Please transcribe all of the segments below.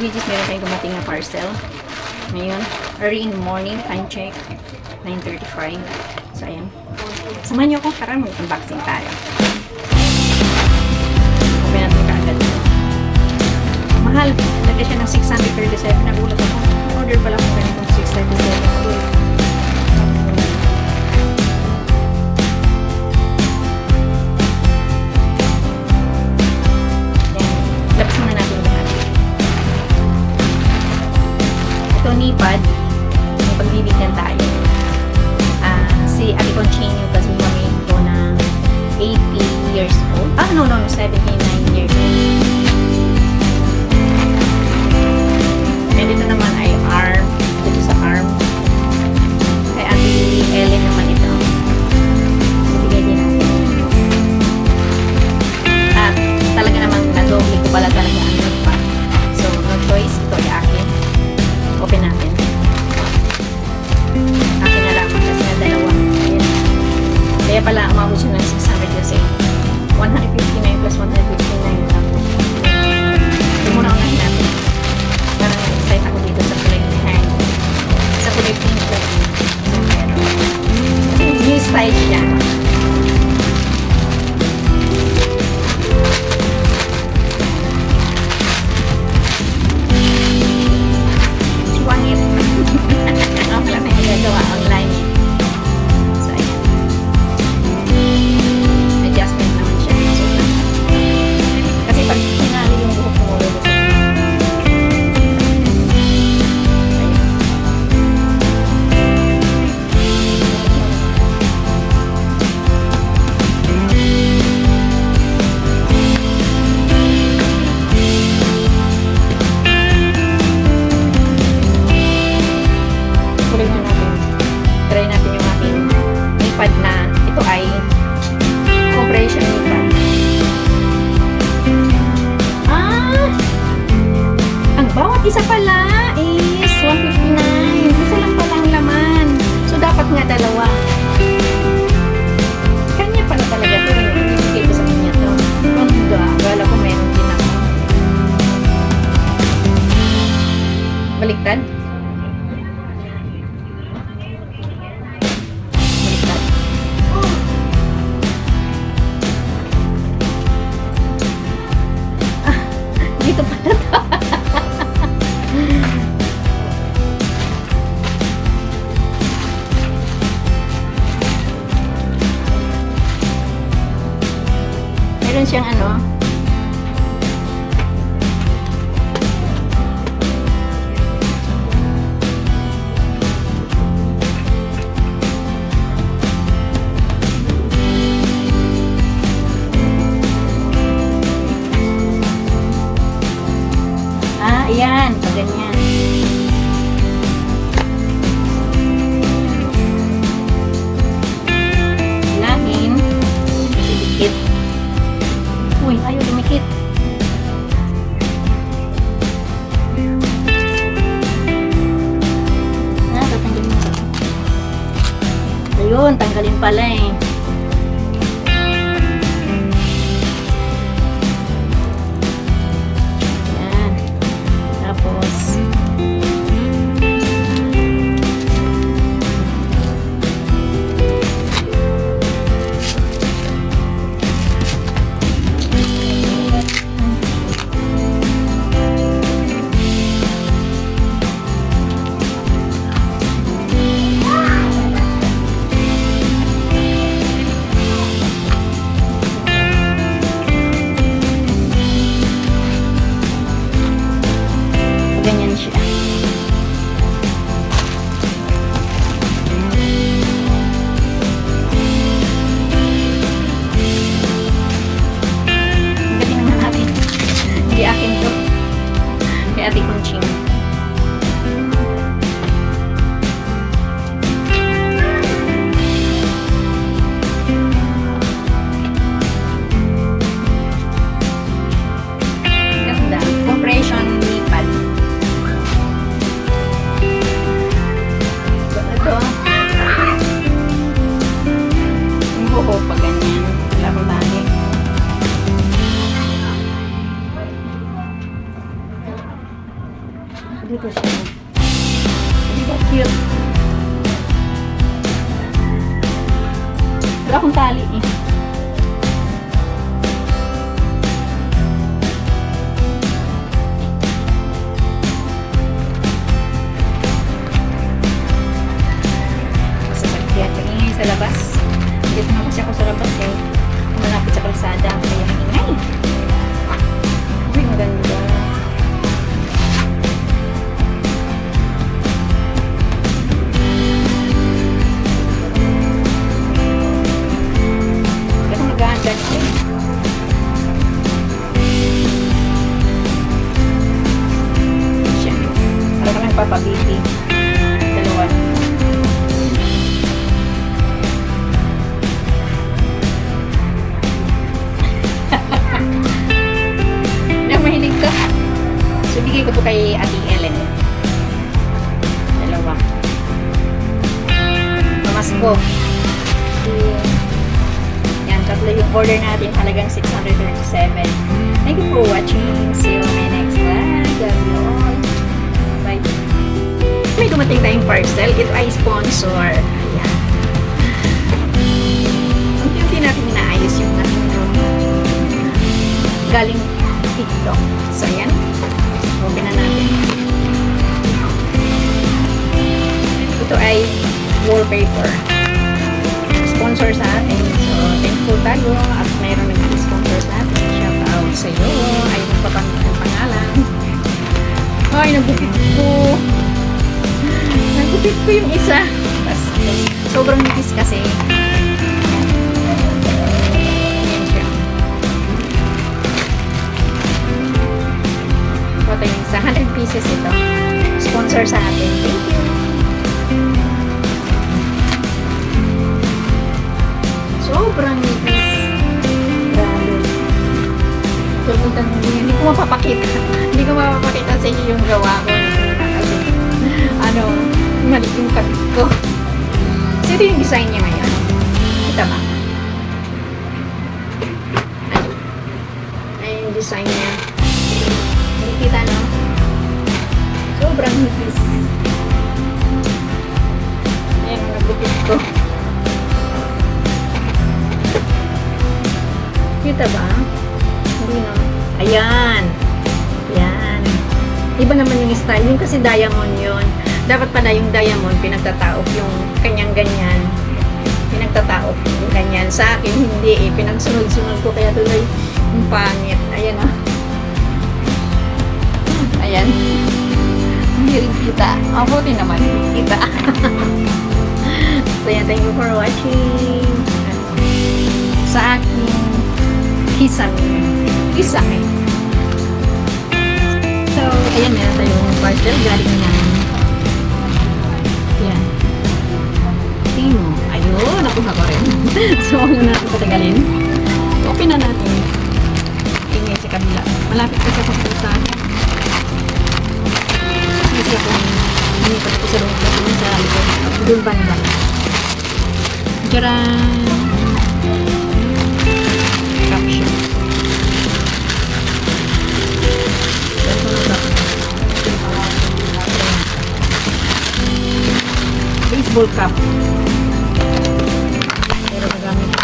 Gigis, meron tayong dumating na parcel. Ngayon, early in the morning, time check, 9:35. So, ayan. Samahan niyo ako, tara, mag-unboxing tayo. Open natin kaagad. Mahal. Lagay siya ng 637. Nagulat ako. Order pala ko ganitong 637. Nipad, may pagbibigyan tayo. Si Ate Conching yung kasi mamig ko na 80 years old. 79 years old. And ito naman ay arm. Dito sa arm. Kay Ate Ellen naman ito. Bibigay din natin. At talaga naman nadoble ko pala talaga ang nipad. So, no choice. Ito ay akin. Open natin. Akin na lang kasi na dalawa. Ayan. Kaya pala umabot siya ng 600 kasi 159 plus 159. Tapos ito muna unahin natin. Parang excited ako dito sa kulay behind. Sa kulay pink. New style siya. Isa pala is 159. Isa lang pala ang laman. So, dapat nga dalawa. Kanya pala talaga ito. Ibigay ko sa kanya ito. Ganda. Gala ko meron din ako. Baliktad. Baliktad. Dito pala ito. Meron siyang ano, ayan, pag ganyan. Lagin, kasi dikit. Uy, ayaw lumikit. Tatanggalin mo. Ayun, tanggalin pala eh. Yan. Tapos, ganyan siya. Galing naman natin. Hindi akin to. Kay Ate Conching. Ganda. Compression nipad. Ito. Yung buho pag ganyan. Wala akong balik. Dito siya. Di ba cute? Wala akong tali eh. Masasakyan. Pag-ingay sa labas. Dito na kasi ako sa labas eh. Malapit sa kalsada. Kaya ingay. Uy, ang ganda. Pero maganda siya. Siya. Para kami papabiti. Dalawa. Mahilig ka. So, bigay ko to kay Ate Ellen. Dalawa. Pamasko. Yan, tatlo yung order natin. Halagang 637. Thank you for watching. See you on my next vlog. God bless. Bye. May dumating tayong parcel. Ito ay sponsor. Ayan. Unti-unti natin inaayos yung ating galing TikTok. So, ayan. Open na natin. Ito ay wallpaper. Sponsor sa atin. So, thankful tayo. At mayroon nag-sponsor sa atin. Shout out sa iyo. Ay, magpapangit ang pangalan. Ay, nagupit ko. Nagupit ko yung isa. Tapos, sobrang nipis kasi. Ito yung sa 100 pieces ito. Sponsor sa atin. Thank you. Sobrang nipis. Grabe. So, hindi ko mapapakita. Hindi ko mapapakita sa inyo yung gawa ko. Kasi, mali yung kapit ko. So, ito yung design niya ngayon. Kita ba? Ay, yung design niya. Kita no? Sobrang nipis. Ayan, nagupit ko. Kita ba? Hindi no? Ayan. Ayan. Iba naman yung style. Yung kasi diamond yun. Dapat pala yung diamond, pinagtataop yung kanyang ganyan. Pinagtataop yung ganyan. Sa akin, hindi eh. Pinagsunod-sunod ko kaya tuloy yung pangit. Ayan oh. Ayan. Hindi rin kita. Mabuti naman. Kita. So, yan. Thank you for watching. Sa aking kisame. Kisame. So, ayan. Meron tayong parcel. Galing yan. Ayan. Tino. Ayun. Nakuha ko rin. So, ano natin patagalin? Open na natin. Ingay sa kabila. Malapit kasi ako sa kasi ako lumipat ko sa loob kasi sa likod doon banda. Tcharan! Caption. Ito na ba? Baseball cap. Pero nagamit ko.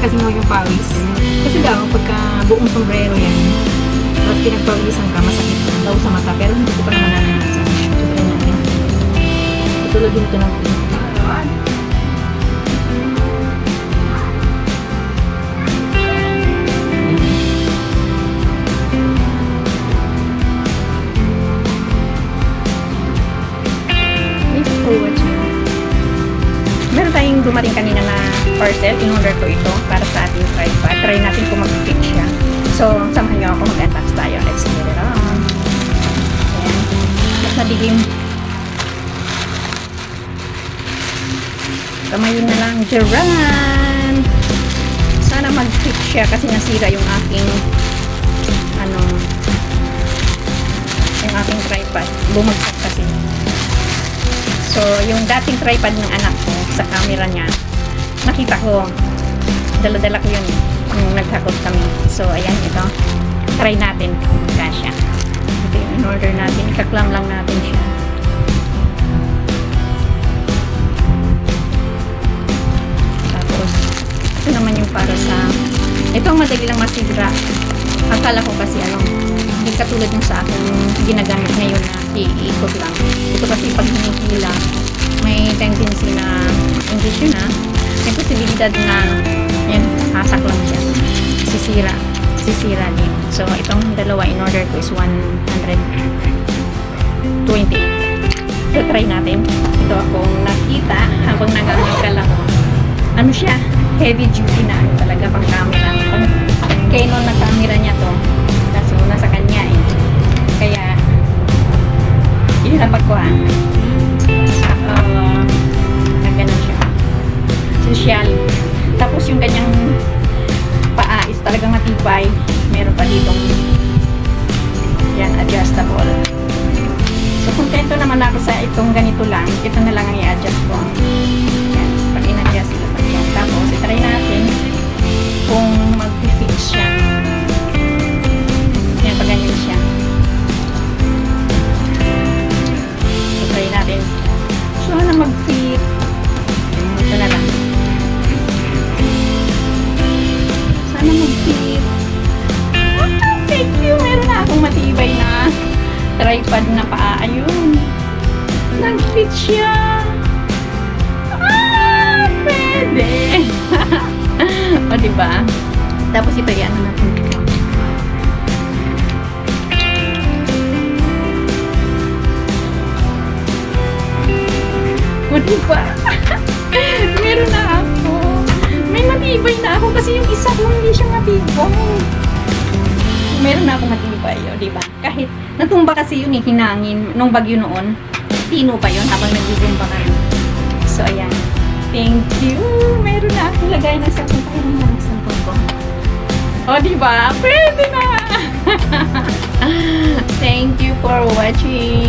Kasi mo yung pawis. Kasi daw, pagka buong sombrero yan, tapos pinagpawisan ka, masakit daw sa mata. Pero hindi ko pa naman nananasan. Sobrang natin. Tutulog din ito ng pink. Thank you for watching. Meron tayong dumating kanina na parcel. In-order ko ito para sa ating tripod. Try natin kung mag-fit siya. So, samahan niyo ako mag-unbox tayo. Let's get it on. Ayan. Mas nadilim. Kamayin na lang. Jaran! Sana mag-fit siya kasi nasira yung aking tripod. Bumagsak kasi. So, yung dating tripod ng anak ko sa camera niya, nakita ko, dala-dala ko yun nung naghakot kami. So, ayan, ito. Try natin kung kasya. Ito yung in-order natin. Ikaklam lang natin siya. Tapos, ito naman yung para sa... Ito ang madali lang masira. Akala ko kasi hindi katulad ng sa akin ginagamit ngayon na iikot lang. Ito kasi pag hinihila, may tendency na English yun may posibilidad na yan, hasak lang siya. Sisira din. So, itong dalawa in order ko is 120. So, try natin. Ito akong nakita habang nag-aaral ako. Ano siya? Heavy duty na talaga pang camera. Pang Canon na camera niya to. Kaso nasa kanya eh. Kaya, inilapag ko nagganon siya. Social. Tapos yung kanyang paa is talagang matibay. Meron pa ditong yan, adjustable. So, kontento naman ako sa itong ganito lang. Ito na lang ang i-adjust ko. Yan, pag in-adjust ito. Tapos, itry natin kung mag-fix siya. Yan, pag ganyan siya. So, try natin. So, na mag-fit. Ito na lang. Sana mag-fit. Thank you! Meron na akong matibay na tripod na paa. Ayun. Nag-fit siya. Pwede. O, diba? Tapos ito yan na natin. O, diba? Meron na ako. May matibay na ako kasi yung isa ko hindi siya matibay. Meron na ako matibay, o, diba? Kahit natumba kasi yun hinangin nung bagyo noon. Tino pa yun habang nagbubumba kayo. So, ayan. Thank you! Meron na akong lagay ng sampung. Kaya naman ang sampung ko. O, diba? Pwede na! Thank you for watching!